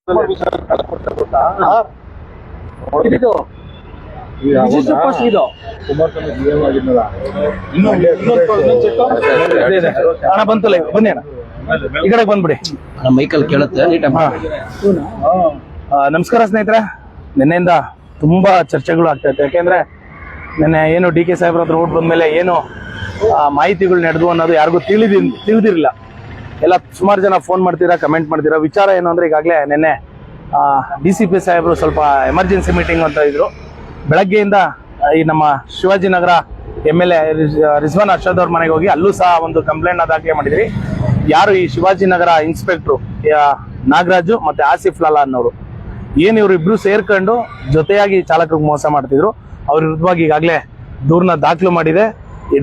ಬಂತಲ್ಲ ಬನ್ನಿ ಅಣ್ಣ ಈ ಕಡೆ ಬಂದ್ಬಿಡಿ ಮೈಕಲ್ ಕೇಳುತ್ತೆ. ನಮಸ್ಕಾರ ಸ್ನೇಹಿತರೆ, ನಿನ್ನೆಯಿಂದ ತುಂಬಾ ಚರ್ಚೆಗಳು ಆಗ್ತಾ ಇತ್ತು. ಯಾಕೆಂದ್ರೆ ನಿನ್ನೆ ಏನು ಡಿ ಕೆ ಸಾಹೇಬ್ರ ಹತ್ರ ಓಟ್ ಬಂದ್ಮೇಲೆ ಏನು ಮಾಹಿತಿಗಳು ನಡೆದು ಅನ್ನೋದು ಯಾರಿಗೂ ತಿಳಿದಿರಲಿಲ್ಲ. ಎಲ್ಲ ಸುಮಾರು ಜನ ಫೋನ್ ಮಾಡ್ತೀರಾ, ಕಮೆಂಟ್ ಮಾಡ್ತೀರಾ. ವಿಚಾರ ಏನು ಅಂದ್ರೆ ಈಗಾಗಲೇ ನಿನ್ನೆ DCP ಸಾಹೇಬರು ಸ್ವಲ್ಪ ಎಮರ್ಜೆನ್ಸಿ ಮೀಟಿಂಗ್ ಅಂತ ಇದ್ರು. ಬೆಳಗ್ಗೆಯಿಂದ ಈ ನಮ್ಮ ಶಿವಾಜಿನಗರ MLA ರಿಜ್ವಾನ್ ಅರ್ಷದ್ ಅವ್ರ ಮನೆಗೆ ಹೋಗಿ ಅಲ್ಲೂ ಸಹ ಒಂದು ಕಂಪ್ಲೇಂಟ್ ದಾಖಲೆ ಮಾಡಿದ್ರಿ. ಯಾರು ಈ ಶಿವಾಜಿನಗರ ಇನ್ಸ್ಪೆಕ್ಟ್ರು ನಾಗರಾಜು ಮತ್ತೆ ಆಸಿಫ್ ಲಾಲಾ ಅನ್ನೋರು, ಏನು ಇವ್ರು ಇಬ್ರು ಸೇರ್ಕೊಂಡು ಜೊತೆಯಾಗಿ ಚಾಲಕರಿಗೆ ಮೋಸ ಮಾಡ್ತಿದ್ರು. ಅವ್ರ ವಿರುದ್ಧವಾಗಿ ಈಗಾಗಲೇ ದೂರನ್ನ ದಾಖಲು ಮಾಡಿದೆ.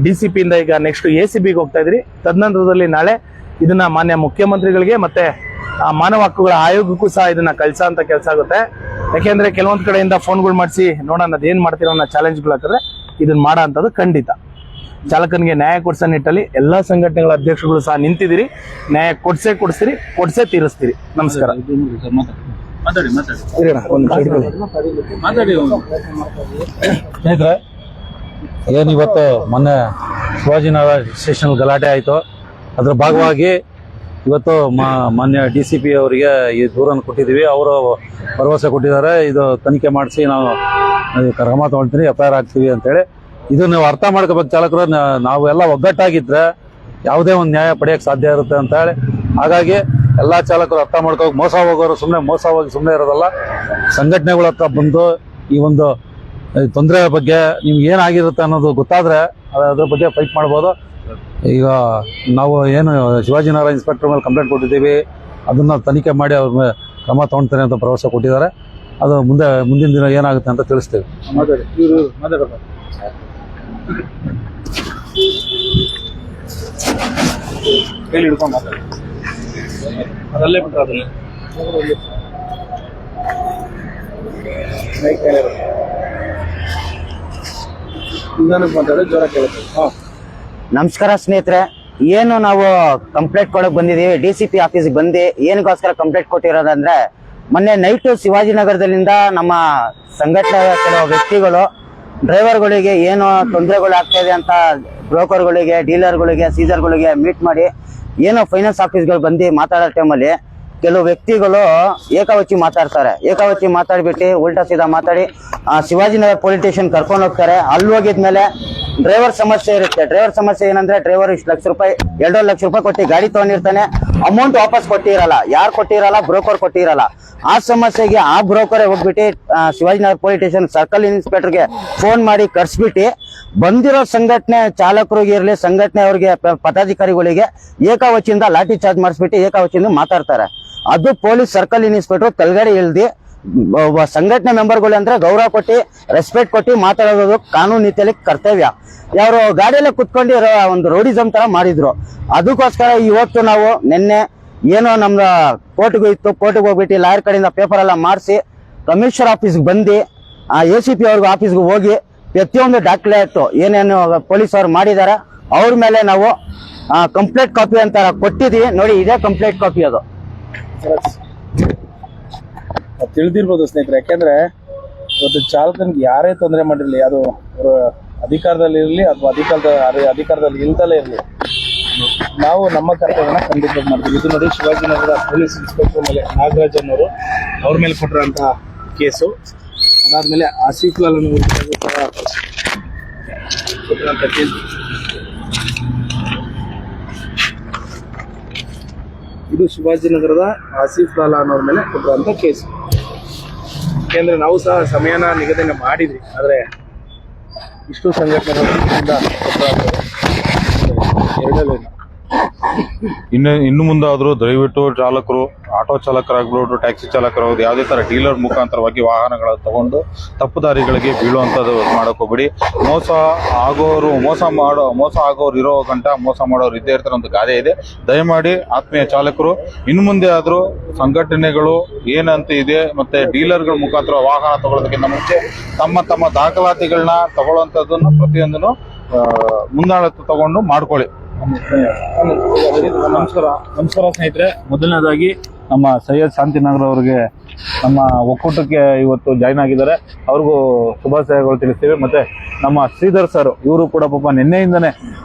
DCP ಇಂದ ಈಗ ನೆಕ್ಸ್ಟ್ ACBಗೆ ಹೋಗ್ತಾ ಇದ್ರಿ. ತದನಂತರದಲ್ಲಿ ನಾಳೆ ಇದನ್ನ ಮಾನ್ಯ ಮುಖ್ಯಮಂತ್ರಿಗಳಿಗೆ ಮತ್ತೆ ಮಾನವ ಹಕ್ಕುಗಳ ಆಯೋಗಕ್ಕೂ ಸಹ ಇದನ್ನ ಕಳ್ಸೋ ಅಂತ ಕೆಲಸ ಆಗುತ್ತೆ. ಯಾಕೆಂದ್ರೆ ಕೆಲವೊಂದ್ ಕಡೆಯಿಂದ ಫೋನ್ಗಳು ಮಾಡಿಸಿ ನೋಡೋಣ ಅದೇನ್ ಮಾಡ್ತಿರೋ ಅನ್ನೋ ಚಾಲೆಂಜ್ಗಳು ಹಾಕಿದ್ರೆ ಇದನ್ನ ಮಾಡೋ ಅಂತದ್ದು ಖಂಡಿತ. ಚಾಲಕನಿಗೆ ನ್ಯಾಯ ಕೊಡ್ಸೋ ನಿಟ್ಟಲ್ಲಿ ಎಲ್ಲಾ ಸಂಘಟನೆಗಳ ಅಧ್ಯಕ್ಷಗಳು ಸಹ ನಿಂತಿದ್ದೀರಿ. ನ್ಯಾಯ ಕೊಡ್ಸೇ ತೀರಿಸ್ತೀರಿ. ನಮಸ್ಕಾರ. ಸ್ನೇಹಿತರೆ, ಏನಿವತ್ತು ಮೊನ್ನೆ ಶಿವಾಜಿನಗರ ಸ್ಟೇಷನ್ ಗಲಾಟೆ ಆಯಿತು. ಅದರ ಭಾಗವಾಗಿ ಇವತ್ತು ಮಾನ್ಯ DCP ಅವರಿಗೆ ಈ ದೂರನ್ನು ಕೊಟ್ಟಿದ್ದೀವಿ. ಅವರು ಭರವಸೆ ಕೊಟ್ಟಿದ್ದಾರೆ, ಇದು ತನಿಖೆ ಮಾಡಿಸಿ ನಾವು ಕ್ರಮ ತಗೊಳ್ತೀವಿ, FIR ಆಗ್ತೀವಿ ಅಂತೇಳಿ. ಇದು ನೀವು ಅರ್ಥ ಮಾಡ್ಕೋಬೇಕು ಚಾಲಕರು. ನಾವು ಎಲ್ಲ ಒಗ್ಗಟ್ಟಾಗಿದ್ರೆ ಯಾವುದೇ ಒಂದು ನ್ಯಾಯ ಪಡೆಯೋಕ್ಕೆ ಸಾಧ್ಯ ಇರುತ್ತೆ ಅಂತ ಹೇಳಿ. ಹಾಗಾಗಿ ಎಲ್ಲ ಚಾಲಕರು ಅರ್ಥ ಮಾಡ್ಕೋಬೇಕು. ಮೋಸ ಹೋಗೋರು ಮೋಸ ಹೋಗಿ ಸುಮ್ಮನೆ ಇರೋದಲ್ಲ. ಸಂಘಟನೆಗಳ ಹತ್ರ ಬಂದು ಈ ಒಂದು ತೊಂದರೆ ಬಗ್ಗೆ ನಿಮ್ಗೆ ಏನಾಗಿರುತ್ತೆ ಅನ್ನೋದು ಗೊತ್ತಾದರೆ ಅದ್ರ ಬಗ್ಗೆ ಫೈಟ್ ಮಾಡ್ಬೋದು. ಈಗ ನಾವು ಏನು ಶಿವಾಜಿನಗರ ಇನ್ಸ್ಪೆಕ್ಟರ್ ಮೇಲೆ ಕಂಪ್ಲೇಂಟ್ ಕೊಟ್ಟಿದ್ದೀವಿ, ಅದನ್ನು ತನಿಖೆ ಮಾಡಿ ಅವ್ರ ಮೇಲೆ ಕ್ರಮ ತೊಗೊಳ್ತಾರೆ ಅಂತ ಭರವಸೆ ಕೊಟ್ಟಿದ್ದಾರೆ. ಅದು ಮುಂದಿನ ದಿನ ಏನಾಗುತ್ತೆ ಅಂತ ತಿಳಿಸ್ತೇವೆ. ಅದಲ್ಲೇ ಬಿಟ್ರೆ ಅದಲ್ಲೇ ನಮಸ್ಕಾರ ಸ್ನೇಹಿತರೆ, ಏನು ನಾವು ಕಂಪ್ಲೇಂಟ್ ಕೊಡಕ್ ಬಂದಿದ್ದೀವಿ. DCP ಆಫೀಸ್ಗೆ ಬಂದು ಏನಕ್ಕೋಸ್ಕರ ಕಂಪ್ಲೇಂಟ್ ಕೊಟ್ಟಿರೋದಂದ್ರೆ, ಮೊನ್ನೆ ನೈಟು ಶಿವಾಜಿನಗರದಲ್ಲಿಂದ ನಮ್ಮ ಸಂಘಟನೆಯ ಕೆಲವು ವ್ಯಕ್ತಿಗಳು ಡ್ರೈವರ್ಗಳಿಗೆ ಏನು ತೊಂದರೆಗಳು ಆಗ್ತಾ ಇದೆ ಅಂತ ಬ್ರೋಕರ್ಗಳಿಗೆ, ಡೀಲರ್ಗಳಿಗೆ, ಸೀಸರ್ಗಳಿಗೆ ಮೀಟ್ ಮಾಡಿ ಏನೋ ಫೈನಾನ್ಸ್ ಆಫೀಸ್ಗಳು ಬಂದು ಮಾತಾಡೋ ಟೈಮಲ್ಲಿ ಕೆಲವು ವ್ಯಕ್ತಿಗಳು ಏಕವಚಿ ಮಾತಾಡ್ಬಿಟ್ಟು ಉಲ್ಟಾ ಸೀದಾ ಮಾತಾಡಿ ಶಿವಾಜಿನಗರ ಪೊಲೀಸ್ ಸ್ಟೇಷನ್ ಕರ್ಕೊಂಡು ಹೋಗ್ತಾರೆ. ಅಲ್ಲಿ ಹೋಗಿದ್ಮೇಲೆ ಡ್ರೈವರ್ ಸಮಸ್ಯೆ ಇರುತ್ತೆ. ಡ್ರೈವರ್ ಸಮಸ್ಯೆ ಏನಂದ್ರೆ, ಡ್ರೈವರ್ ಇಷ್ಟು ಲಕ್ಷ ರೂಪಾಯಿ 2.5 ಲಕ್ಷ ರೂಪಾಯಿ ಕೊಟ್ಟು ಗಾಡಿ ತಗೊಂಡಿರ್ತಾನೆ, ಅಮೌಂಟ್ ವಾಪಸ್ ಕೊಟ್ಟಿರಲ್ಲ. ಯಾರು ಕೊಟ್ಟಿರಲ್ಲ? ಬ್ರೋಕರ್ ಕೊಟ್ಟಿರಲ್ಲ. ಆ ಸಮಸ್ಯೆಗೆ ಆ ಬ್ರೋಕರೇ ಹೋಗ್ಬಿಟ್ಟು ಶಿವಾಜಿನಗರ ಪೊಲೀಸ್ ಸ್ಟೇಷನ್ ಸರ್ಕಲ್ ಇನ್ಸ್ಪೆಕ್ಟರ್ಗೆ ಫೋನ್ ಮಾಡಿ ಕರ್ಸ್ಬಿಟ್ಟು ಬಂದಿರೋ ಸಂಘಟನೆ ಚಾಲಕರಿಗೆ ಇರಲಿ, ಸಂಘಟನೆ ಅವ್ರಿಗೆ ಪದಾಧಿಕಾರಿಗಳಿಗೆ ಏಕವಚಿಯಿಂದ ಲಾಠಿ ಚಾರ್ಜ್ ಮಾಡಿಸ್ಬಿಟ್ಟು ಏಕವಚಿಯಿಂದ ಮಾತಾಡ್ತಾರೆ. ಅದು ಪೊಲೀಸ್ ಸರ್ಕಲ್ ಇನ್ಸ್ಪೆಕ್ಟರ್ ತಲೆಗಡೆ ಇಳ್ದಿ ಸಂಘಟನೆ ಮೆಂಬರ್ಗಳು ಅಂದ್ರೆ ಗೌರವ ಕೊಟ್ಟು ರೆಸ್ಪೆಕ್ಟ್ ಕೊಟ್ಟು ಮಾತಾಡೋದು ಕಾನೂನು ನೀತಿಯಲ್ಲಿ ಕರ್ತವ್ಯ. ಯಾರು ಗಾಡಿಯಲ್ಲೇ ಕುತ್ಕೊಂಡು ಒಂದು ರೌಡಿಸಮ್ ತರ ಮಾಡಿದ್ರು. ಅದಕ್ಕೋಸ್ಕರ ಇವತ್ತು ನಾವು ನಿನ್ನೆ ಏನೋ ನಮ್ಮ ಕೋರ್ಟ್ಗೂ ಇತ್ತು, ಕೋರ್ಟ್ಗೆ ಹೋಗ್ಬಿಟ್ಟು ಲಾಯರ್ ಕಡೆಯಿಂದ ಪೇಪರ್ ಎಲ್ಲ ಮಾಡಿಸಿ ಕಮಿಷನರ್ ಆಫೀಸ್ಗೆ ಬಂದು ACP ಅವ್ರಿಗೆ ಆಫೀಸ್ಗೆ ಹೋಗಿ ಪ್ರತಿಯೊಂದು ದಾಖಲಾತಿ ಏನೇನು ಪೊಲೀಸ್ ಅವ್ರು ಮಾಡಿದ್ದಾರೆ ಅವ್ರ ಮೇಲೆ ನಾವು ಕಂಪ್ಲೇಂಟ್ ಕಾಪಿ ಅಂತ ಕೊಟ್ಟಿದ್ದೀವಿ. ನೋಡಿ, ಇದೇ ಕಂಪ್ಲೇಂಟ್ ಕಾಪಿ. ಅದು ತಿಳಿದಿರ್ಬೋದು ಸ್ನೇಹಿತರೆ. ಯಾಕೆಂದ್ರೆ ಇವತ್ತು ಚಾಲಕನಿಗೆ ಯಾರೇ ತೊಂದರೆ ಮಾಡಿರ್ಲಿ, ಅದು ಅಧಿಕಾರದಲ್ಲಿ ಇರಲಿ ಅಥವಾ ಅಧಿಕಾರದಲ್ಲಿ ಇಲ್ದಲೇ ಇರಲಿ, ನಾವು ನಮ್ಮ ಕರ್ತವ್ಯನ ಖಂಡಿತ ಮಾಡ್ತೀವಿ. ಇದು ನೋಡಿ, ಶಿವಾಜಿನಗರ ಪೊಲೀಸ್ ಇನ್ಸ್ಪೆಕ್ಟರ್ ಮೇಲೆ ನಾಗರಾಜ್ ಅನ್ನೋರು ಅವ್ರ ಮೇಲೆ ಕೊಟ್ಟಿರೋಂತಹ ಕೇಸು. ಅದಾದ್ಮೇಲೆ ಆಸಿಫ್ ಲಾಲ್ ಕೊಟ್ಟಿರೋಂಥ ಕೇಸು. ಇದು ಶಿವಾಜಿನಗರದ ಆಸಿಫ್ ಲಾಲಾ ಅನ್ನೋರ ಮೇಲೆ ಕೊಟ್ಟಿರೋಂಥ ಕೇಸು. ಯಾಕೆಂದ್ರೆ ನಾವು ಸಹ ಸಮಯನ ನಿಗದಿನ ಮಾಡಿದ್ವಿ, ಆದರೆ ಇಷ್ಟು ಸಂಘಟನೆಗಳಿಂದ ಇನ್ನು ಮುಂದಾದರೂ ದಯವಿಟ್ಟು ಚಾಲಕರು, ಆಟೋ ಚಾಲಕರಾಗ್ಬಿಟ್ಟು ಟ್ಯಾಕ್ಸಿ ಚಾಲಕರಾಗೋದು, ಯಾವುದೇ ಥರ ಡೀಲರ್ ಮುಖಾಂತರವಾಗಿ ವಾಹನಗಳನ್ನು ತಗೊಂಡು ತಪ್ಪು ದಾರಿಗಳಿಗೆ ಬೀಳುವಂಥದ್ದು ಮಾಡೋಕ್ಕೋಗ್ಬಿಡಿ. ಮೋಸ ಆಗೋರು ಇರೋ ಗಂಟ ಮೋಸ ಮಾಡೋರು ಇದ್ದೇ ಇರ್ತಾರೆ ಅಂತ ಗಾದೆ ಇದೆ. ದಯಮಾಡಿ ಆತ್ಮೀಯ ಚಾಲಕರು, ಇನ್ನು ಮುಂದೆ ಆದರೂ ಸಂಘಟನೆಗಳು ಏನಂತ ಇದೆ ಮತ್ತು ಡೀಲರ್ಗಳ ಮುಖಾಂತರ ವಾಹನ ತಗೊಳ್ಳೋದಕ್ಕಿಂತ ಮುಂಚೆ ತಮ್ಮ ದಾಖಲಾತಿಗಳನ್ನ ತಗೊಳ್ಳೋಂಥದ್ದನ್ನು ಪ್ರತಿಯೊಂದನ್ನು ಮುಂದಾಳತ್ವ ತಗೊಂಡು ಮಾಡ್ಕೊಳ್ಳಿ. ನಮಸ್ಕಾರ ಸ್ನೇಹಿತರೆ. ಮೊದಲನೇದಾಗಿ ನಮ್ಮ ಸೈಯದ್ ಶಾಂತಿನಗರ್ ಅವರಿಗೆ ನಮ್ಮ ಒಕ್ಕೂಟಕ್ಕೆ ಇವತ್ತು ಜಾಯ್ನ್ ಆಗಿದ್ದಾರೆ. ಅವ್ರಿಗೂ ಶುಭಾಶಯಗಳು ತಿಳಿಸ್ತೀವಿ. ಮತ್ತೆ ನಮ್ಮ ಶ್ರೀಧರ್ ಸರ್, ಇವರು ಕೂಡ ಪಾಪ ನಿನ್ನೆಯಿಂದನೇ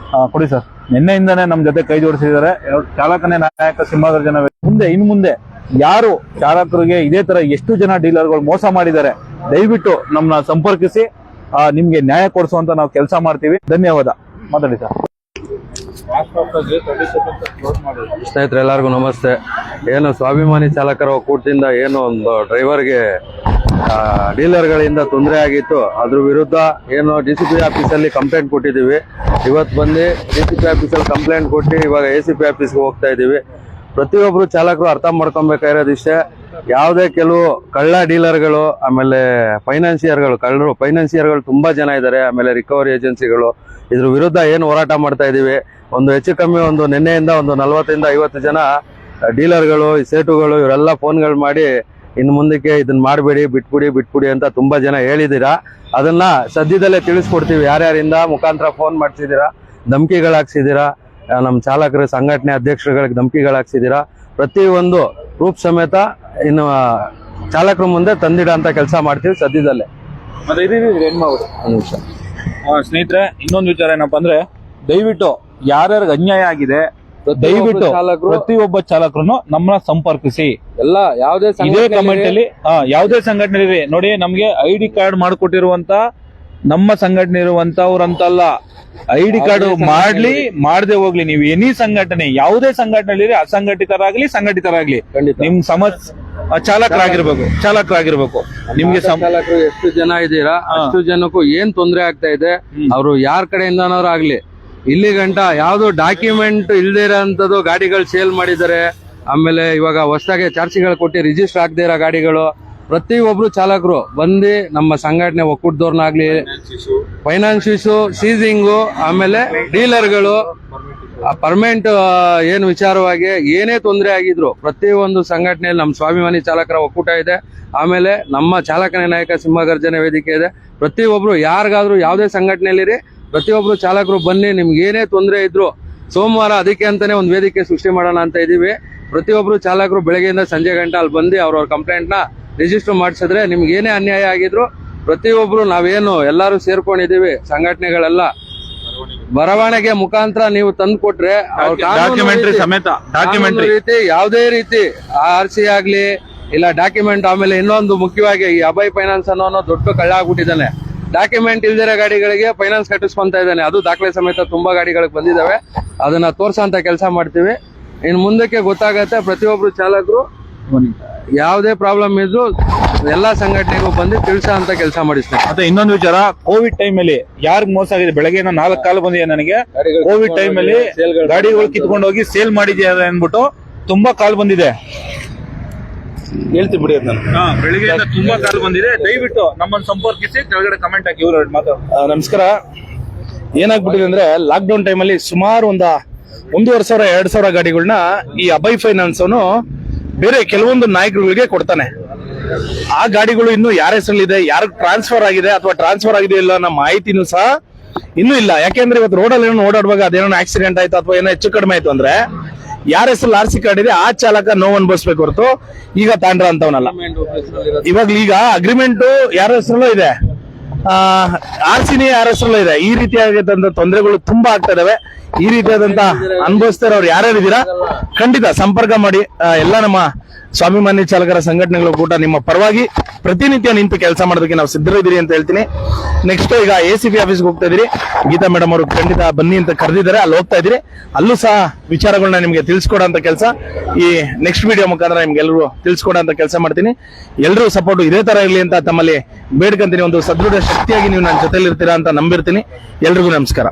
ಕೊಡಿ ಸರ್, ನಿನ್ನೆಯಿಂದನೇ ನಮ್ಮ ಜೊತೆ ಕೈ ಜೋಡಿಸಿದ್ದಾರೆ. ಚಾಲಕನೇ ನಾಯಕ ಸಿಂಹಗರ್ಜನ. ಇನ್ನು ಮುಂದೆ ಯಾರು ಚಾಲಕರಿಗೆ ಇದೇ ತರ ಎಷ್ಟು ಜನ ಡೀಲರ್ಗಳು ಮೋಸ ಮಾಡಿದ್ದಾರೆ, ದಯವಿಟ್ಟು ನಮ್ಮನ್ನ ಸಂಪರ್ಕಿಸಿ ನಿಮ್ಗೆ ನ್ಯಾಯ ಕೊಡಿಸುವಂತ ನಾವು ಕೆಲಸ ಮಾಡ್ತೀವಿ. ಧನ್ಯವಾದ. ಮಾತಾಡಿ ಸರ್. ಸ್ನೇಹಿತರೆ ಎಲ್ಲರಿಗೂ ನಮಸ್ತೆ. ಏನು ಸ್ವಾಭಿಮಾನಿ ಚಾಲಕರ ಒಕ್ಕೂಟದಿಂದ ಏನು ಒಂದು ಡ್ರೈವರ್ಗೆ ಡೀಲರ್ಗಳಿಂದ ತೊಂದರೆ ಆಗಿತ್ತು, ಅದ್ರ ವಿರುದ್ಧ ಏನು DCP ಆಫೀಸಲ್ಲಿ ಕಂಪ್ಲೇಂಟ್ ಕೊಟ್ಟಿದ್ದೀವಿ. ಇವತ್ತು ಬಂದು DCP ಆಫೀಸಲ್ಲಿ ಕಂಪ್ಲೇಂಟ್ ಕೊಟ್ಟು ಇವಾಗ ACP ಆಫೀಸ್ಗೆ ಹೋಗ್ತಾ ಇದ್ದೀವಿ. ಪ್ರತಿಯೊಬ್ಬರು ಚಾಲಕರು ಅರ್ಥ ಮಾಡ್ಕೊಬೇಕಾಗಿರೋದಿಷ್ಟೇ, ಯಾವುದೇ ಕೆಲವು ಕಳ್ಳ ಡೀಲರ್ಗಳು, ಆಮೇಲೆ ಫೈನಾನ್ಸಿಯರ್ಗಳು ತುಂಬಾ ಜನ ಇದ್ದಾರೆ, ಆಮೇಲೆ ರಿಕವರಿ ಏಜೆನ್ಸಿಗಳು, ಇದ್ರ ವಿರುದ್ಧ ಏನು ಹೋರಾಟ ಮಾಡ್ತಾ ಇದೀವಿ. ಒಂದು ಹೆಚ್ಚು ಕಮ್ಮಿ ಒಂದು ನಿನ್ನೆಯಿಂದ ಒಂದು 40ರಿಂದ 50 ಜನ ಡೀಲರ್ಗಳು, ಸೇಟುಗಳು ಇವರೆಲ್ಲ ಫೋನ್ಗಳು ಮಾಡಿ ಇನ್ನು ಮುಂದಕ್ಕೆ ಇದನ್ನ ಮಾಡಬೇಡಿ, ಬಿಟ್ಬಿಡಿ ಅಂತ ತುಂಬಾ ಜನ ಹೇಳಿದ್ದೀರಾ. ಅದನ್ನ ಸದ್ಯದಲ್ಲೇ ತಿಳಿಸ್ಕೊಡ್ತೀವಿ. ಯಾರ್ಯಾರಿಂದ ಮುಖಾಂತರ ಫೋನ್ ಮಾಡಿಸಿದ್ದೀರಾ, ಧಮಕಿಗಳಾಕ್ಸಿದ್ದೀರಾ, ನಮ್ಮ ಚಾಲಕರ ಸಂಘಟನೆ ಅಧ್ಯಕ್ಷರುಗಳಿಗೆ ಧಮಕಿಗಳಾಕ್ಸಿದ್ದೀರಾ, ಪ್ರತಿಯೊಂದು ಪ್ರೂಫ್ ಸಮೇತ ಇನ್ನು ಚಾಲಕರ ಮುಂದೆ ತಂದಿಡ ಅಂತ ಕೆಲಸ ಮಾಡ್ತೀವಿ ಸದ್ಯದಲ್ಲೇ. ಸ್ನೇಹಿತರೆ, ಇನ್ನೊಂದು ವಿಚಾರ ಏನಪ್ಪಾ ಅಂದ್ರೆ, ದಯವಿಟ್ಟು ಯಾರ್ಯಾರಿಗೆ ಅನ್ಯಾಯ ಆಗಿದೆ ದಯವಿಟ್ಟು ಪ್ರತಿಯೊಬ್ಬ ಚಾಲಕರು ನಮ್ಮನ್ನ ಸಂಪರ್ಕಿಸಿ. ಎಲ್ಲ ಯಾವುದೇ ಇದೇ ಕಮೆಂಟಲ್ಲಿ ಯಾವುದೇ ಸಂಘಟನೆ ನೋಡಿ, ನಮ್ಗೆ ID ಕಾರ್ಡ್ ಮಾಡಿಕೊಟ್ಟಿರುವಂತ ನಮ್ಮ ಸಂಘಟನೆ ಇರುವಂತವ್ರಂತಲ್ಲ. ID ಕಾರ್ಡ್ ಮಾಡದೆ ಹೋಗ್ಲಿ, ನೀವು ಎನಿ ಸಂಘಟನೆ, ಯಾವುದೇ ಸಂಘಟನೆ ಅಸಂಘಟಿತರಾಗ್ಲಿ ಸಂಘಟಿತರಾಗ್ಲಿ, ನಿಮ್ ಚಾಲಕರಾಗಿರ್ಬೇಕು. ನಿಮ್ಗೆ ಚಾಲಕರು ಎಷ್ಟು ಜನ ಇದ್ದೀರಾ ಅಷ್ಟು ಜನಕ್ಕೂ ಏನ್ ತೊಂದರೆ ಆಗ್ತಾ ಇದೆ, ಅವರು ಯಾರ ಕಡೆಯಿಂದನಾದ್ರು ಆಗ್ಲಿ, ಇಲ್ಲಿ ಗಂಟ ಯಾವ್ದು ಡಾಕ್ಯುಮೆಂಟ್ ಇಲ್ದೇ ಇರೋಂಥದ್ದು ಗಾಡಿಗಳು ಸೇಲ್ ಮಾಡಿದ್ದಾರೆ. ಆಮೇಲೆ ಇವಾಗ ಹೊಸದಾಗಿ ಚಾರ್ಜಿಗಳು ಕೊಟ್ಟು ರಿಜಿಸ್ಟರ್ ಆಗದೆ ಇರೋ ಗಾಡಿಗಳು, ಪ್ರತಿಯೊಬ್ರು ಚಾಲಕರು ಬಂದು ನಮ್ಮ ಸಂಘಟನೆ ಒಕ್ಕೂಟದವ್ರನ್ನಾಗ್ಲಿ, ಫೈನಾನ್ಸಿಯರ್ಸು, ಸೀಸಿಂಗು, ಆಮೇಲೆ ಡೀಲರ್ಗಳು ಪರ್ಮನೆಂಟ್ ಏನು ವಿಚಾರವಾಗಿ ಏನೇ ತೊಂದರೆ ಆಗಿದ್ರು ಪ್ರತಿಯೊಂದು ಸಂಘಟನೆಯಲ್ಲಿ ನಮ್ಮ ಸ್ವಾಭಿಮಾನಿ ಚಾಲಕರ ಒಕ್ಕೂಟ ಇದೆ. ಆಮೇಲೆ ನಮ್ಮ ಚಾಲಕನ ನಾಯಕ ಸಿಂಹಗರ್ಜನೆ ವೇದಿಕೆ ಇದೆ. ಪ್ರತಿಯೊಬ್ರು ಯಾರಿಗಾದ್ರೂ ಯಾವುದೇ ಸಂಘಟನೆಯಲ್ಲಿರಿ, ಪ್ರತಿಯೊಬ್ರು ಚಾಲಕರು ಬನ್ನಿ. ನಿಮ್ಗೆ ಏನೇ ತೊಂದರೆ ಇದ್ರು ಸೋಮವಾರ ಅದಕ್ಕೆ ಅಂತಾನೆ ಒಂದು ವೇದಿಕೆ ಸೃಷ್ಟಿ ಮಾಡೋಣ ಅಂತ ಇದೀವಿ. ಪ್ರತಿಯೊಬ್ರು ಚಾಲಕರು ಬೆಳಗ್ಗೆಯಿಂದ ಸಂಜೆ ಗಂಟೆ ಅಲ್ಲಿ ಬಂದು ಅವ್ರವ್ರ ಕಂಪ್ಲೇಂಟ್ ನ ರಿಜಿಸ್ಟರ್ ಮಾಡಿಸಿದ್ರೆ, ನಿಮ್ಗೆ ಏನೇ ಅನ್ಯಾಯ ಆಗಿದ್ರು ಪ್ರತಿಯೊಬ್ರು ನಾವೇನು ಎಲ್ಲರೂ ಸೇರ್ಕೊಂಡಿದೀವಿ ಸಂಘಟನೆಗಳೆಲ್ಲ ಬರವಣಿಗೆ ಮುಖಾಂತರ ನೀವು ತಂದು ಕೊಟ್ರೆ ರೀತಿ ಯಾವುದೇ ರೀತಿ RC ಆಗ್ಲಿ ಇಲ್ಲ ಡಾಕ್ಯುಮೆಂಟ್. ಆಮೇಲೆ ಇನ್ನೊಂದು ಮುಖ್ಯವಾಗಿ ಈ ಅಭಯ್ ಫೈನಾನ್ಸ್ ಅನ್ನೋ ದೊಡ್ಡ ಕಳ್ಳ ಆಗ್ಬಿಟ್ಟಿದ್ದಾನೆ. ಡಾಕ್ಯುಮೆಂಟ್ ಇಲ್ದಿರೋ ಗಾಡಿಗಳಿಗೆ ಫೈನಾನ್ಸ್ ಕಟ್ಟಿಸ್ಕೊಂತ ಇದ್ದಾನೆ. ಅದು ದಾಖಲೆ ಸಮೇತ ತುಂಬಾ ಗಾಡಿಗಳಿಗೆ ಬಂದಿದ್ದಾವೆ. ಅದನ್ನ ತೋರ್ಸಂತ ಕೆಲಸ ಮಾಡ್ತೀವಿ. ಇನ್ನು ಮುಂದಕ್ಕೆ ಗೊತ್ತಾಗತ್ತೆ. ಪ್ರತಿಯೊಬ್ರು ಚಾಲಕರು ಯಾವುದೇ ಪ್ರಾಬ್ಲಮ್ ಇದ್ರು ಎಲ್ಲಾ ಸಂಘಟನೆಗೂ ಬಂದು ತಿಳಿಸೋ ಅಂತ ಕೆಲಸ ಮಾಡಿಸ್ತಾರೆ. ಮತ್ತೆ ಇನ್ನೊಂದು ವಿಚಾರ, ಕೋವಿಡ್ ಟೈಮ್ ಅಲ್ಲಿ ಯಾರಿಗ್ ಮೋಸ ಆಗಿದೆ, ಬೆಳಗ್ಗೆ 4 ಕಾಲ್ ಬಂದಿದೆ ನನಗೆ. ಕೋವಿಡ್ ಟೈಮ್ ಅಲ್ಲಿ ಗಾಡಿಗಳು ಕಿತ್ಕೊಂಡು ಹೋಗಿ ಸೇಲ್ ಮಾಡಿದ್ದಾರೆ ಅನ್ಬಿಟ್ಟು ತುಂಬಾ ಕಾಲ್ ಬಂದಿದೆ. ಹೇಳ್ತೀನಿ ಬಿಡಿ ಅದನ್ನ. ಬೆಳಿಗ್ಗೆ ತುಂಬಾ ಕಾಲ್ ಬಂದಿದೆ. ದಯವಿಟ್ಟು ನಮ್ಮನ್ನು ಸಂಪರ್ಕಿಸಿ, ಕೆಳಗಡೆ ಕಮೆಂಟ್ ಹಾಕಿ. ಇವ್ರು ನಮಸ್ಕಾರ. ಏನಾಗ್ಬಿಟ್ಟಿದೆ ಅಂದ್ರೆ, ಲಾಕ್ಡೌನ್ ಟೈಮಲ್ಲಿ ಸುಮಾರು 1,500-2,000 ಗಾಡಿಗಳನ್ನ ಈ ಅಭಯ್ ಫೈನಾನ್ಸ್ ಅವನು ಬೇರೆ ಕೆಲವೊಂದು ನಾಯಕರುಗಳಿಗೆ ಕೊಡ್ತಾನೆ. ಆ ಗಾಡಿಗಳು ಇನ್ನು ಯಾರ ಹೆಸರಲ್ಲಿದೆ, ಯಾರಿಗೆ ಟ್ರಾನ್ಸ್ಫರ್ ಆಗಿದೆ ಅಥವಾ ಟ್ರಾನ್ಸ್ಫರ್ ಆಗಿದೆ ಇಲ್ಲ ನಮ್ಮ ಮಾಹಿತಿನೂ ಸಹ ಇನ್ನೂ ಇಲ್ಲ. ಯಾಕೆಂದ್ರೆ ಇವತ್ತು ರೋಡಲ್ಲಿ ಏನೋ ಓಡಾಡುವಾಗ ಅದೇನೋ ಆಕ್ಸಿಡೆಂಟ್ ಆಯ್ತು ಅಥವಾ ಏನೋ ಹೆಚ್ಚು ಕಡಿಮೆ ಆಯ್ತು ಅಂದ್ರೆ ಯಾರ ಹೆಸರು RC ಕಾರ್ಡ್ ಇದೆ ಆ ಚಾಲಕ ನೋವು ಅನ್ಭವಿಸ್ಬೇಕು ಹೊರತು ಈಗ ತಾಂಡ್ರ ಅಂತವನಲ್ಲ. ಈಗ ಅಗ್ರಿಮೆಂಟ್ ಯಾರ ಹೆಸರಲ್ಲೂ ಇದೆ, RCನೇ ಯಾರ ಹೆಸರಲ್ಲೂ ಇದೆ. ಈ ರೀತಿಯಾದಂತ ತೊಂದರೆಗಳು ತುಂಬಾ ಆಗ್ತಾ ಇದಾವೆ. ಈ ರೀತಿಯಾದಂತ ಅನುಭವಿಸ್ತಾರೆ ಅವ್ರು ಯಾರ್ಯಾರಿದ್ದೀರಾ ಖಂಡಿತ ಸಂಪರ್ಕ ಮಾಡಿ. ಎಲ್ಲ ನಮ್ಮ ಸ್ವಾಭಿಮಾನಿ ಚಾಲಕರ ಸಂಘಟನೆಗಳು ಕೂಡ ನಿಮ್ಮ ಪರವಾಗಿ ಪ್ರತಿನಿತ್ಯ ನಿಂತು ಕೆಲಸ ಮಾಡೋದಕ್ಕೆ ನಾವು ಸಿದ್ಧರಿದ್ದೀರಿ ಅಂತ ಹೇಳ್ತೀನಿ. ನೆಕ್ಸ್ಟ್ ಈಗ ACP ಆಫೀಸ್ಗೆ ಹೋಗ್ತಾ ಇದೀರಿ. ಗೀತಾ ಮೇಡಮ್ ಅವರು ಖಂಡಿತ ಬನ್ನಿ ಅಂತ ಕರೆದಿದ್ದಾರೆ. ಅಲ್ಲಿ ಹೋಗ್ತಾ ಇದ್ದೀರಿ. ಅಲ್ಲೂ ಸಹ ವಿಚಾರಗಳನ್ನ ನಿಮ್ಗೆ ತಿಳಿಸ್ಕೊಡೋಂತ ಕೆಲಸ ಈ ನೆಕ್ಸ್ಟ್ ವಿಡಿಯೋ ಮುಖಾಂತರ ನಿಮ್ಗೆಲ್ಲರೂ ತಿಳಿಸ್ಕೊಡೋಂತ ಕೆಲಸ ಮಾಡ್ತೀನಿ. ಎಲ್ಲರೂ ಸಪೋರ್ಟ್ ಇದೇ ತರ ಇರಲಿ ಅಂತ ತಮ್ಮಲ್ಲಿ ಬೇಡ್ಕಂತೀನಿ. ಒಂದು ಸದೃಢ ಶಕ್ತಿಯಾಗಿ ನೀವು ನನ್ನ ಜೊತೆಲಿ ಇರ್ತೀರಾ ಅಂತ ನಂಬಿರ್ತೀನಿ. ಎಲ್ರಿಗೂ ನಮಸ್ಕಾರ.